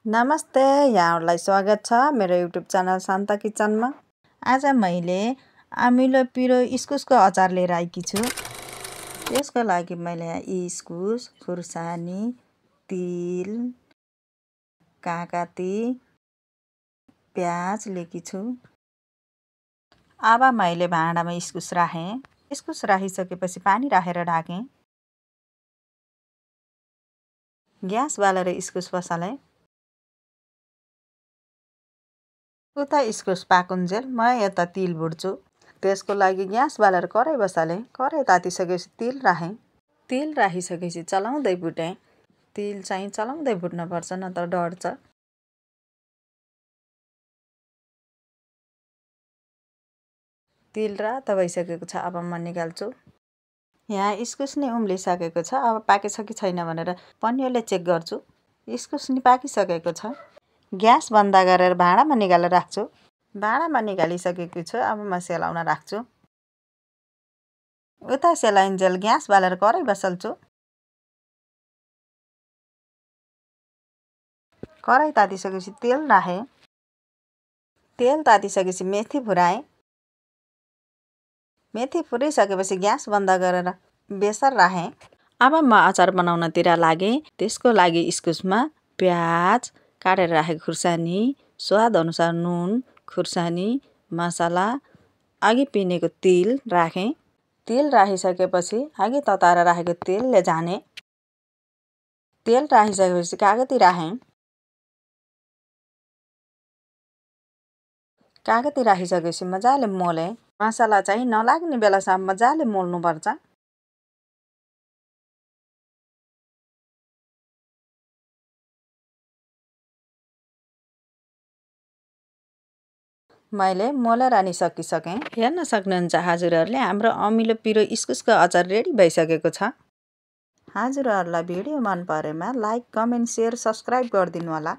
नमस्ते, यहाँहरूलाई स्वागत छ मेरो युट्युब च्यानल शान्ता किचनमा। आज मैले आमिलो पिरो इस्कुसको अचार लिएर आएकी छु। त्यसको लागि मैले यहाँ इस्कुस, खुर्सानी, तिल, काकाती, प्याज लिएकी छु। अब मैले भाँडामा इस्कुस राखेँ। इस्कुस राखिसकेपछि पानी राखेर ढाकेँ। ग्यास बालेर इस्कुस बसालेँ। उता इस्कुस पाकुन्जेल म यता तिल भुट्छु। त्यसको लागि ग्यास बालेर कराई बसालेँ। कराई तातिसकेपछि तिल राखेँ। तिल राखिसकेपछि चलाउँदै भुटेँ। तिल चाहिँ चलाउँदै भुट्नुपर्छ नत्र डढ्छ। तिल रातो भइसकेको छ। अब म निकाल्छु। यहाँ इस्कुस नि उम्लिसकेको छ। अब पाकेछ कि छैन भनेर पनियोले चेक गर्छु। इस्कुस नि पाकिसकेको छ। ग्यास बन्द गरेर भाँडामा निकालेर राख्छु। भाँडामा निकालिसकेको छु। अब म सेलाउन राख्छु। उता सेलाइन्जेल ग्यास बालेर कराई बसाल्छु। कराई तातिसकेपछि तेल राखेँ। तेल तातिसकेपछि मेथी फुराएँ। मेथी फुरिसकेपछि ग्यास बन्द गरेर बेसार राखेँ। अब म अचार बनाउनतिर लागेँ। त्यसको लागि इस्कुसमा प्याज, काटेर राखेको खुर्सानी, स्वाद अनुसार नुन, खुर्सानी, मसला, अघि पिनेको तिल राखेँ। तिल राखिसकेपछि अघि तताएर राखेको तेलले झानेँ। तेल राखिसकेपछि कागती राखेँ। कागती राखिसकेपछि मजाले मोलेँ। मसला चाहिँ नलाग्ने बेलासम्म मजाले मोल्नुपर्छ। मैले मोलेर नि सकिसकेँ। हेर्न सक्नुहुन्छ हजुरहरूले हाम्रो अमिलो पिरो इस्कुसको अचार रेडी भइसकेको छ। हजुरहरूलाई भिडियो मन परेमा लाइक, कमेन्ट, सेयर, सब्स्क्राइब गरिदिनु होला।